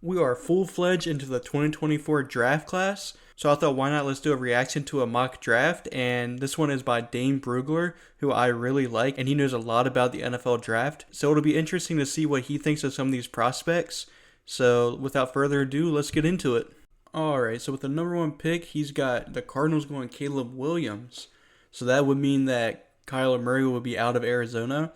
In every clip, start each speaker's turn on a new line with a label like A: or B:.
A: We are full-fledged into the 2024 draft class, so I thought why not let's do a reaction to a mock draft, and this one is by Dane Brugler, who I really like, and he knows a lot about the NFL draft, so it'll be interesting to see what he thinks of some of these prospects. So without further ado, let's get into it. Alright, so with the number one pick, he's got the Cardinals going Caleb Williams. So that would mean that Kyler Murray will be out of Arizona,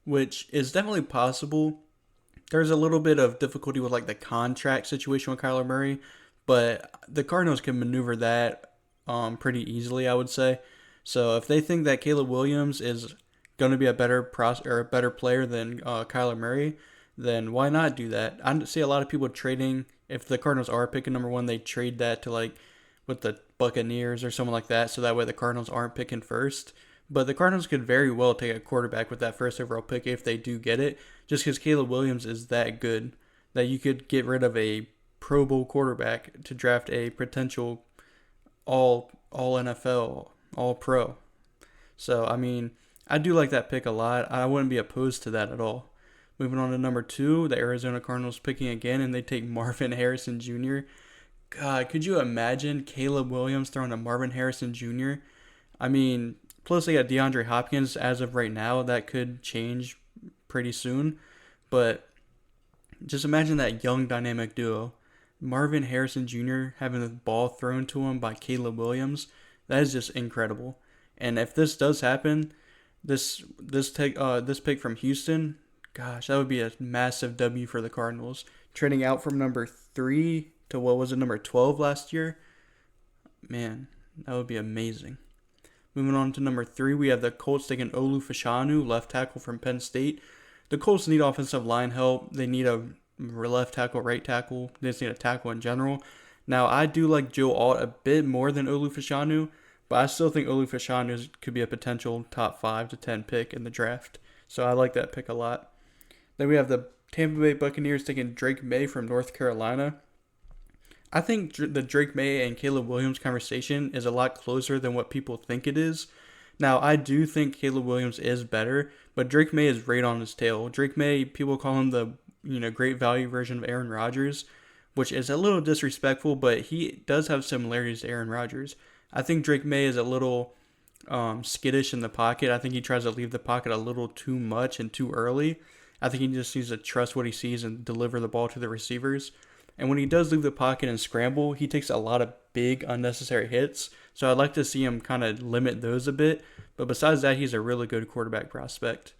A: which is definitely possible. There's a little bit of difficulty with like the contract situation with Kyler Murray, but the Cardinals can maneuver that pretty easily, I would say. So if they think that Caleb Williams is going to be a better player than Kyler Murray, then why not do that? I see a lot of people trading. If the Cardinals are picking number one, they trade that to like with the Buccaneers or someone like that, so that way the Cardinals aren't picking first. But the Cardinals could very well take a quarterback with that first overall pick if they do get it, just because Caleb Williams is that good that you could get rid of a Pro Bowl quarterback to draft a potential all NFL, all pro. So I mean, I do like that pick a lot. I wouldn't be opposed to that at all. Moving on to number two, the Arizona Cardinals picking again, and they take Marvin Harrison Jr. God, could you imagine Caleb Williams throwing to Marvin Harrison Jr.? I mean, plus they got DeAndre Hopkins as of right now. That could change pretty soon. But just imagine that young dynamic duo. Marvin Harrison Jr. having the ball thrown to him by Caleb Williams. That is just incredible. And if this does happen, this pick from Houston, gosh, that would be a massive W for the Cardinals. Trading out from number 3 to what was it, number 12 last year? Man, that would be amazing. Moving on to number 3, we have the Colts taking Olu Fashanu, left tackle from Penn State. The Colts need offensive line help. They need a left tackle, right tackle. They just need a tackle in general. Now, I do like Joe Alt a bit more than Olu Fashanu, but I still think Olu Fashanu could be a potential top 5 to 10 pick in the draft. So I like that pick a lot. Then we have the Tampa Bay Buccaneers taking Drake May from North Carolina. I think the Drake May and Caleb Williams conversation is a lot closer than what people think it is. Now, I do think Caleb Williams is better, but Drake May is right on his tail. Drake May, people call him the great value version of Aaron Rodgers, which is a little disrespectful, but he does have similarities to Aaron Rodgers. I think Drake May is a little skittish in the pocket. I think he tries to leave the pocket a little too much and too early. I think he just needs to trust what he sees and deliver the ball to the receivers. And when he does leave the pocket and scramble, he takes a lot of big unnecessary hits. So I'd like to see him kind of limit those a bit. But besides that, he's a really good quarterback prospect.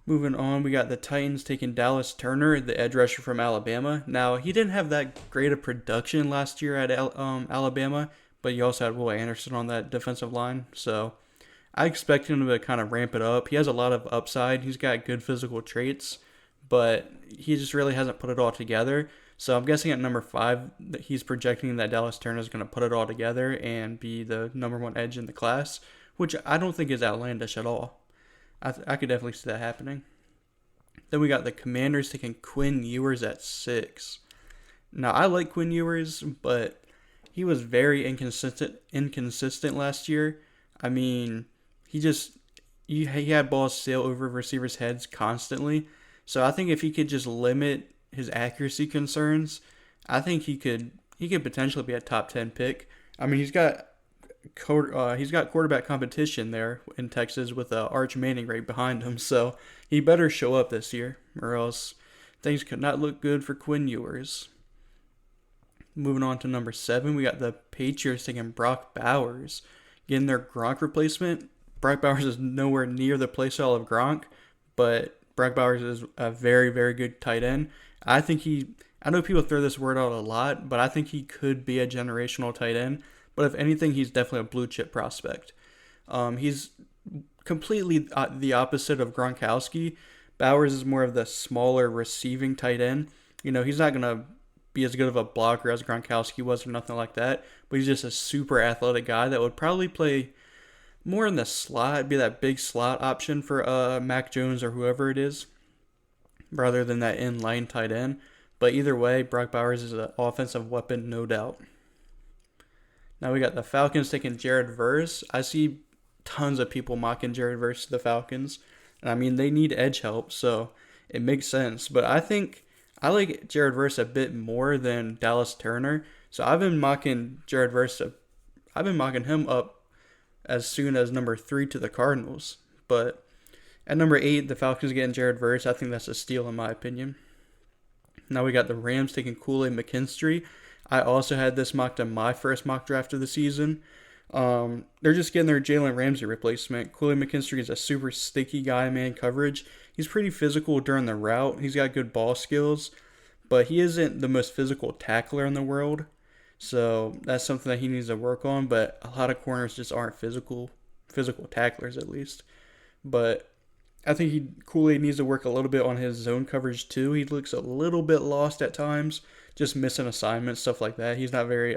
A: Moving on, we got the Titans taking Dallas Turner, the edge rusher from Alabama. Now, he didn't have that great of production last year at Alabama, but you also had Will Anderson on that defensive line. So I expect him to kind of ramp it up. He has a lot of upside. He's got good physical traits, but he just really hasn't put it all together. So I'm guessing at number 5, he's projecting that Dallas Turner is going to put it all together and be the number 1 edge in the class, which I don't think is outlandish at all. I could definitely see that happening. Then we got the Commanders taking Quinn Ewers at 6. Now, I like Quinn Ewers, but he was very inconsistent last year. I mean, he had balls sail over receivers' heads constantly. So I think if he could just limit his accuracy concerns, I think he could potentially be a top 10 pick. I mean, he's got quarterback competition there in Texas with Arch Manning right behind him, so he better show up this year, or else things could not look good for Quinn Ewers. Moving on to number 7, we got the Patriots taking Brock Bowers, getting their Gronk replacement. Brock Bowers is nowhere near the play style of Gronk, but Brock Bowers is a very, very good tight end. I know people throw this word out a lot, but I think he could be a generational tight end. But if anything, he's definitely a blue chip prospect. He's completely the opposite of Gronkowski. Bowers is more of the smaller receiving tight end. He's not going to be as good of a blocker as Gronkowski was or nothing like that. But he's just a super athletic guy that would probably play more in the slot, be that big slot option for Mac Jones or whoever it is, rather than that in-line tight end. But either way, Brock Bowers is an offensive weapon, no doubt. Now we got the Falcons taking Jared Verse. I see tons of people mocking Jared Verse to the Falcons. And I mean, they need edge help, so it makes sense. But I think I like Jared Verse a bit more than Dallas Turner. So I've been mocking Jared Verse. I've been mocking him up as soon as number 3 to the Cardinals. But at number 8, the Falcons getting Jared Verse. I think that's a steal in my opinion. Now we got the Rams taking Kool-Aid McKinstry. I also had this mocked in my first mock draft of the season. They're just getting their Jalen Ramsey replacement. Kool-Aid McKinstry is a super sticky guy, man coverage. He's pretty physical during the route. He's got good ball skills, but he isn't the most physical tackler in the world. So that's something that he needs to work on. But a lot of corners just aren't physical tacklers at least. But I think Kool-Aid needs to work a little bit on his zone coverage too. He looks a little bit lost at times, just missing assignments, stuff like that. He's not very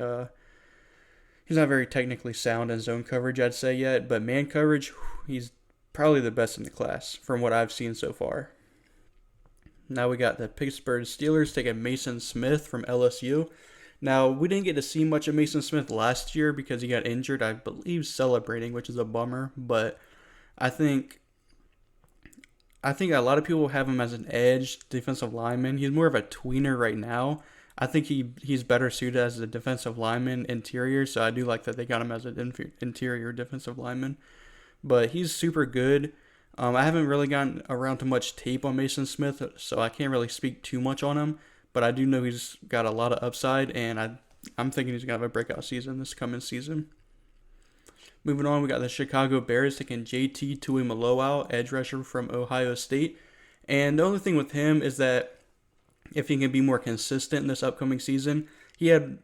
A: technically sound in zone coverage, I'd say yet, but man coverage, he's probably the best in the class from what I've seen so far. Now we got the Pittsburgh Steelers taking Mason Smith from LSU. Now, we didn't get to see much of Mason Smith last year because he got injured, I believe, celebrating, which is a bummer, but I think a lot of people have him as an edge defensive lineman. He's more of a tweener right now. I think he's better suited as a defensive lineman interior, so I do like that they got him as an interior defensive lineman. But he's super good. I haven't really gotten around to much tape on Mason Smith, so I can't really speak too much on him. But I do know he's got a lot of upside, and I'm thinking he's going to have a breakout season this coming season. Moving on, we got the Chicago Bears taking JT Tuimoloau, edge rusher from Ohio State. And the only thing with him is that if he can be more consistent in this upcoming season, he had,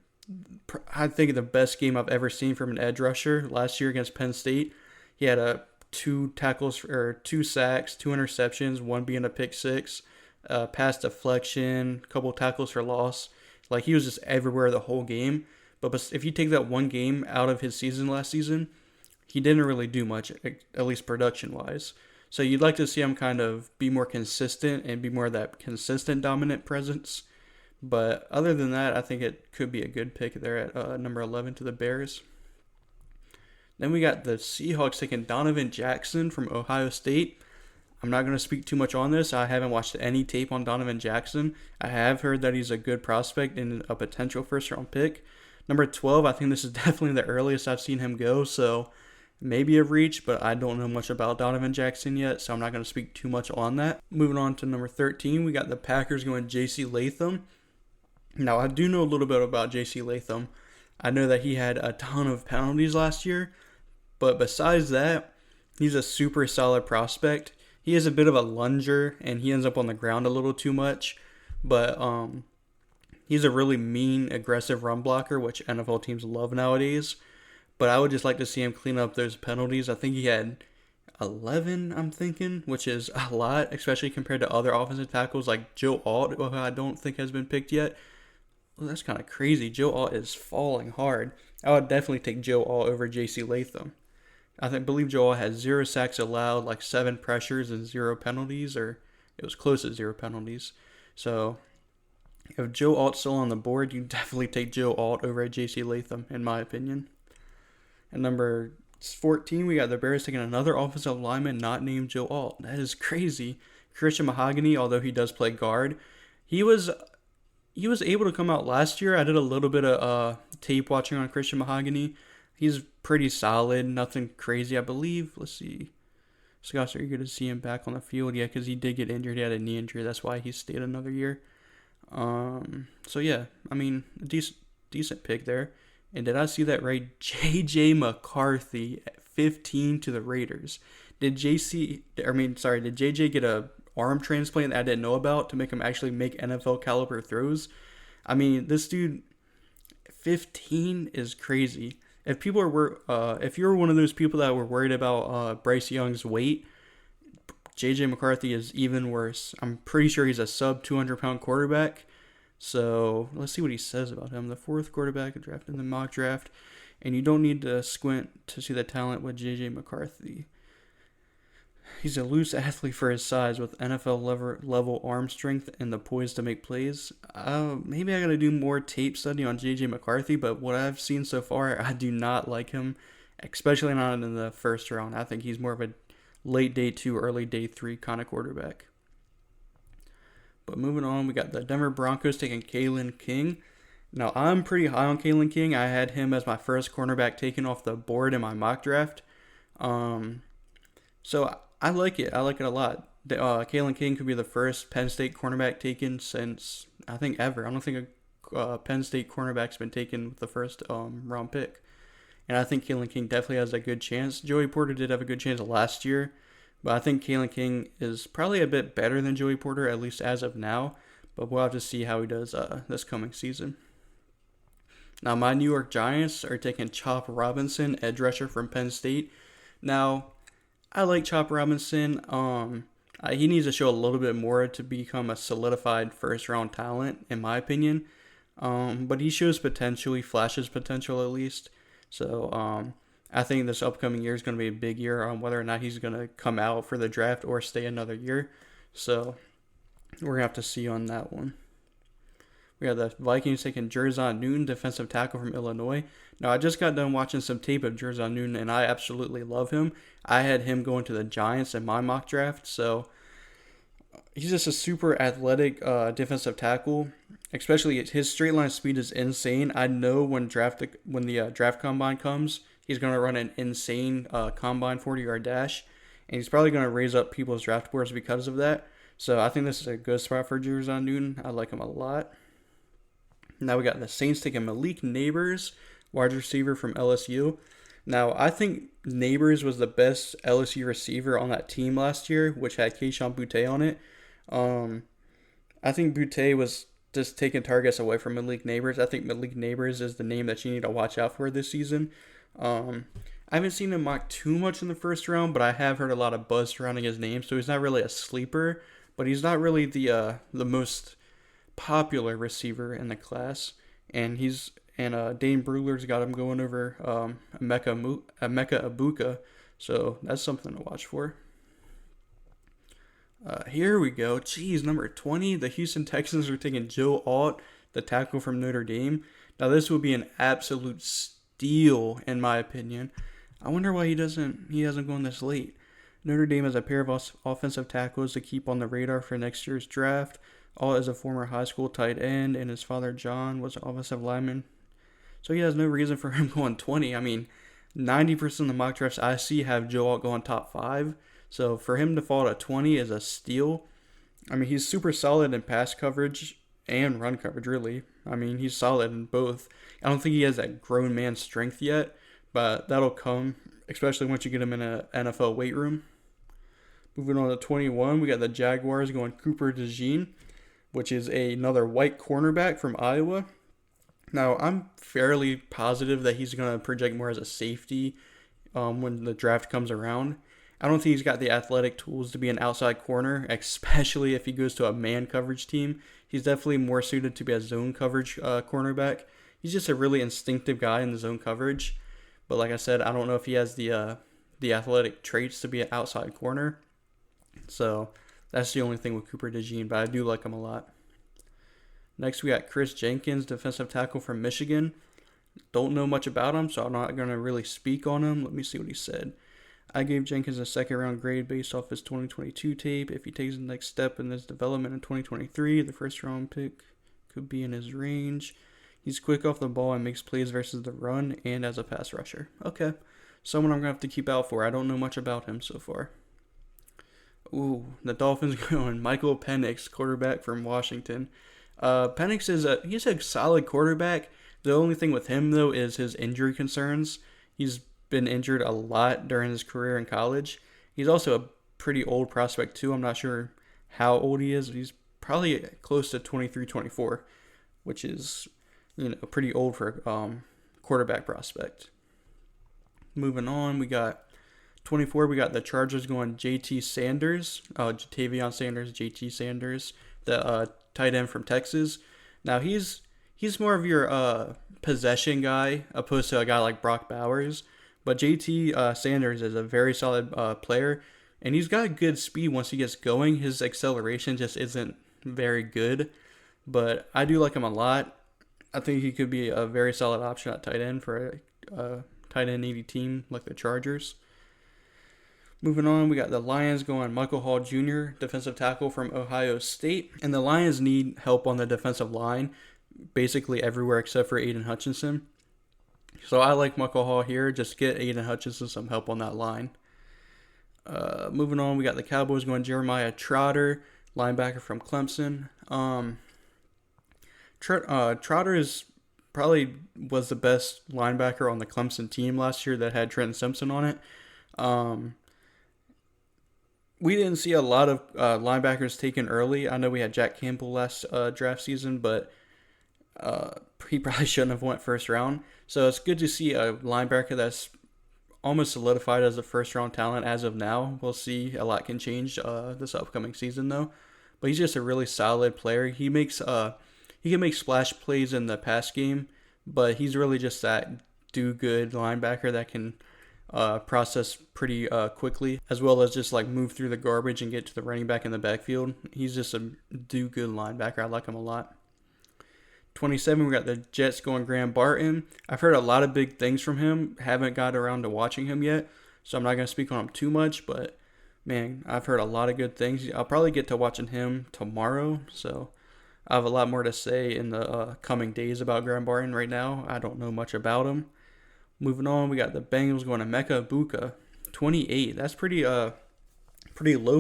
A: I think, the best game I've ever seen from an edge rusher last year against Penn State. He had 2 tackles, or 2 sacks, 2 interceptions, one being a pick six, pass deflection, couple tackles for loss. Like, he was just everywhere the whole game. But if you take that one game out of his season last season, he didn't really do much, at least production-wise. So you'd like to see him kind of be more consistent and be more of that consistent dominant presence. But other than that, I think it could be a good pick there at number 11 to the Bears. Then we got the Seahawks taking Donovan Jackson from Ohio State. I'm not going to speak too much on this. I haven't watched any tape on Donovan Jackson. I have heard that he's a good prospect and a potential first-round pick. Number 12, I think this is definitely the earliest I've seen him go, so maybe a reach, but I don't know much about Donovan Jackson yet, so I'm not going to speak too much on that. Moving on to number 13, we got the Packers going J.C. Latham. Now, I do know a little bit about J.C. Latham. I know that he had a ton of penalties last year, but besides that, he's a super solid prospect. He is a bit of a lunger, and he ends up on the ground a little too much, but he's a really mean, aggressive run blocker, which NFL teams love nowadays. But I would just like to see him clean up those penalties. I think he had 11, I'm thinking, which is a lot, especially compared to other offensive tackles like Joe Alt, who I don't think has been picked yet. Well, that's kind of crazy. Joe Alt is falling hard. I would definitely take Joe Alt over J.C. Latham. I believe Joe Alt has 0 sacks allowed, like 7 pressures and 0 penalties, or it was close to 0 penalties. So if Joe Alt's still on the board, you definitely take Joe Alt over J.C. Latham, in my opinion. And number 14, we got the Bears taking another offensive lineman not named Joe Alt. That is crazy. Christian Mahogany, although he does play guard, he was able to come out last year. I did a little bit of tape watching on Christian Mahogany. He's pretty solid, nothing crazy, I believe. Let's see. Scouts are eager to see him back on the field. Yeah, because he did get injured. He had a knee injury. That's why he stayed another year. So yeah, I mean, a decent pick there. And did I see that right? J.J. McCarthy at 15 to the Raiders. Did J.J. get a arm transplant that I didn't know about to make him actually make NFL caliber throws? I mean, this dude, 15 is crazy. If you're one of those people that were worried about Bryce Young's weight, J.J. McCarthy is even worse. I'm pretty sure he's a sub 200-pound quarterback. So let's see what he says about him. The 4th quarterback drafted in the mock draft, and you don't need to squint to see the talent with J.J. McCarthy. He's a loose athlete for his size with NFL level arm strength and the poise to make plays. Maybe I got to do more tape study on J.J. McCarthy, but what I've seen so far, I do not like him, especially not in the first round. I think he's more of a late day 2, early day 3 kind of quarterback. But moving on, we got the Denver Broncos taking Kalen King. Now, I'm pretty high on Kalen King. I had him as my first cornerback taken off the board in my mock draft. Um, so I like it. I like it a lot. Kalen King could be the first Penn State cornerback taken since, I think, ever. I don't think a Penn State cornerback's been taken with the first round pick. And I think Kalen King definitely has a good chance. Joey Porter did have a good chance last year, but I think Kalen King is probably a bit better than Joey Porter, at least as of now. But we'll have to see how he does this coming season. Now, my New York Giants are taking Chop Robinson, edge rusher from Penn State. Now, I like Chop Robinson. He needs to show a little bit more to become a solidified first-round talent, in my opinion. But he shows potential. He flashes potential, at least. So I think this upcoming year is going to be a big year on whether or not he's going to come out for the draft or stay another year. So we're going to have to see on that one. We have the Vikings taking Jerzon Newton, defensive tackle from Illinois. Now, I just got done watching some tape of Jerzon Newton, and I absolutely love him. I had him going to the Giants in my mock draft, so he's just a super athletic defensive tackle. Especially his straight line speed is insane. I know when the draft combine comes, he's going to run an insane combine 40-yard dash, and he's probably going to raise up people's draft boards because of that. So I think this is a good spot for Jerzon Newton. I like him a lot. Now we got the Saints taking Malik Neighbors, wide receiver from LSU. Now, I think Neighbors was the best LSU receiver on that team last year, which had Kayshon Boutte on it. I think Boutte was just taking targets away from Malik Neighbors. I think Malik Neighbors is the name that you need to watch out for this season. I haven't seen him mocked too much in the first round, but I have heard a lot of buzz surrounding his name, so he's not really a sleeper, but he's not really the most popular receiver in the class, and Dane Brugler's got him going over Emeka Ibuka, so that's something to watch for. Here we go. Jeez, number 20, the Houston Texans are taking Joe Alt, the tackle from Notre Dame. Now, this would be an absolute steal, in my opinion. I wonder why he hasn't gone this late. Notre Dame has a pair of offensive tackles to keep on the radar for next year's draft. Alt is a former high school tight end, and his father, John, was an offensive lineman. So he has no reason for him going 20. I mean, 90% of the mock drafts I see have Joe Alt going top 5. So for him to fall to 20 is a steal. I mean, he's super solid in pass coverage and run coverage, really. I mean, he's solid in both. I don't think he has that grown man strength yet, but that'll come, especially once you get him in an NFL weight room. Moving on to 21, we got the Jaguars going Cooper DeJean, which is another white cornerback from Iowa. Now, I'm fairly positive that he's going to project more as a safety when the draft comes around. I don't think he's got the athletic tools to be an outside corner, especially if he goes to a man coverage team. He's definitely more suited to be a zone coverage cornerback. He's just a really instinctive guy in the zone coverage. But like I said, I don't know if he has the athletic traits to be an outside corner. So that's the only thing with Cooper DeJean, but I do like him a lot. Next, we got Chris Jenkins, defensive tackle from Michigan. Don't know much about him, so I'm not going to really speak on him. Let me see what he said. I gave Jenkins a second-round grade based off his 2022 tape. If he takes the next step in his development in 2023, the first-round pick could be in his range. He's quick off the ball and makes plays versus the run and as a pass rusher. Okay, someone I'm going to have to keep out for. I don't know much about him so far. Ooh, the Dolphins going Michael Penix, quarterback from Washington. Penix he's a solid quarterback. The only thing with him, though, is his injury concerns. He's been injured a lot during his career in college. He's also a pretty old prospect, too. I'm not sure how old he is. He's probably close to 23, 24, which is, pretty old for a quarterback prospect. Moving on, we got 24, we got the Chargers going JT Sanders, Jatavion Sanders, JT Sanders, the tight end from Texas. Now, he's more of your possession guy opposed to a guy like Brock Bowers. But JT Sanders is a very solid player, and he's got good speed once he gets going. His acceleration just isn't very good, but I do like him a lot. I think he could be a very solid option at tight end for a tight end needy team like the Chargers. Moving on, we got the Lions going Michael Hall Jr., defensive tackle from Ohio State. And the Lions need help on the defensive line, basically everywhere except for Aiden Hutchinson. So I like Michael Hall here. Just get Aiden Hutchinson some help on that line. Moving on, we got the Cowboys going Jeremiah Trotter, linebacker from Clemson. Trotter is probably was the best linebacker on the Clemson team last year that had Trenton Simpson on it. We didn't see a lot of linebackers taken early. I know we had Jack Campbell last draft season, but he probably shouldn't have went first round. So it's good to see a linebacker that's almost solidified as a first round talent as of now. We'll see. A lot can change this upcoming season though. But he's just a really solid player. He can make splash plays in the pass game, but he's really just that do good linebacker that can process pretty quickly, as well as just like move through the garbage and get to the running back in the backfield. He's just a do good linebacker. I like him a lot. 27, we got the Jets going Graham Barton. I've heard a lot of big things from him. Haven't got around to watching him yet, so I'm not going to speak on him too much, but man, I've heard a lot of good things. I'll probably get to watching him tomorrow, so I have a lot more to say in the coming days about Graham Barton. Right now, I don't know much about him. Moving on, we got the Bengals going to Emeka Egbuka, 28. That's pretty low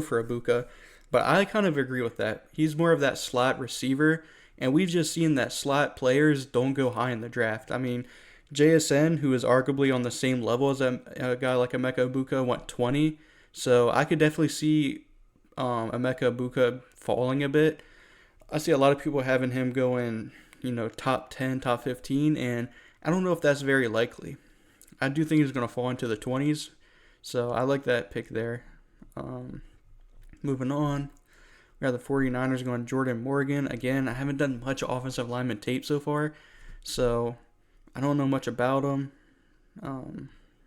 A: for Egbuka, but I kind of agree with that. He's more of that slot receiver, and we've just seen that slot players don't go high in the draft. I mean, JSN, who is arguably on the same level as a guy like Emeka Egbuka, went 20. So I could definitely see Emeka Egbuka falling a bit. I see a lot of people having him going, top 10, top 15, and I don't know if that's very likely. I do think he's going to fall into the 20s, so I like that pick there. Moving on, we got the 49ers going Jordan Morgan. Again, I haven't done much offensive lineman tape so far, so I don't know much about him.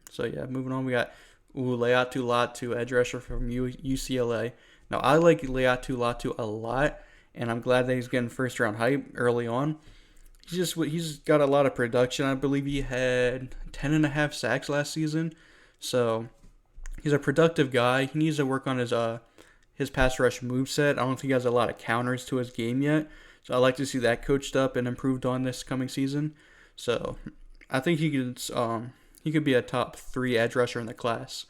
A: So yeah, moving on, we got Leatu Latu, edge rusher from UCLA. Now, I like Leatu Latu a lot, and I'm glad that he's getting first round hype early on. He's got a lot of production. I believe he had 10.5 sacks last season, so he's a productive guy. He needs to work on his pass rush moveset. I don't think he has a lot of counters to his game yet, so I'd like to see that coached up and improved on this coming season. So I think he could be a top 3 edge rusher in the class,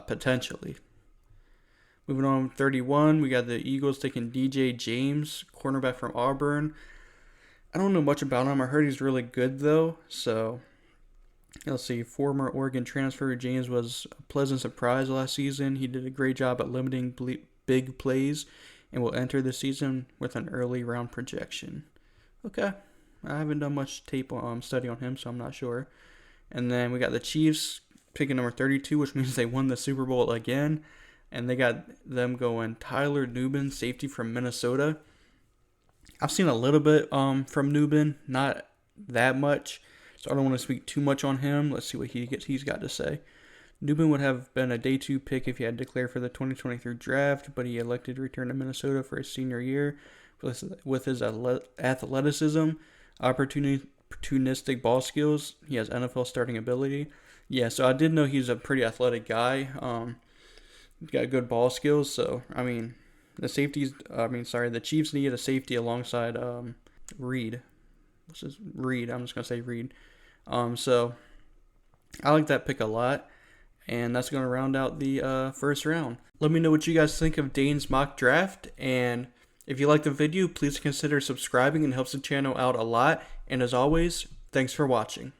A: potentially. Moving on, 31, we got the Eagles taking DJ James, cornerback from Auburn. I don't know much about him. I heard he's really good, though. So, let's see. Former Oregon transfer James was a pleasant surprise last season. He did a great job at limiting big plays and will enter the season with an early round projection. Okay. I haven't done much tape study on him, so I'm not sure. And then we got the Chiefs picking number 32, which means they won the Super Bowl again. And they got them going Tyler Nubin, safety from Minnesota. I've seen a little bit from Nubin, not that much, so I don't want to speak too much on him. Let's see what he's got to say. Nubin would have been a day 2 pick if he had declared for the 2023 draft, but he elected to return to Minnesota for his senior year with his athleticism, opportunistic ball skills. He has NFL starting ability. Yeah, so I did know he's a pretty athletic guy. He's got good ball skills, so I mean. The Chiefs needed a safety alongside Reed. This is Reed. I'm just going to say Reed. So I like that pick a lot. And that's going to round out the first round. Let me know what you guys think of Dane's mock draft. And if you like the video, please consider subscribing. It helps the channel out a lot. And as always, thanks for watching.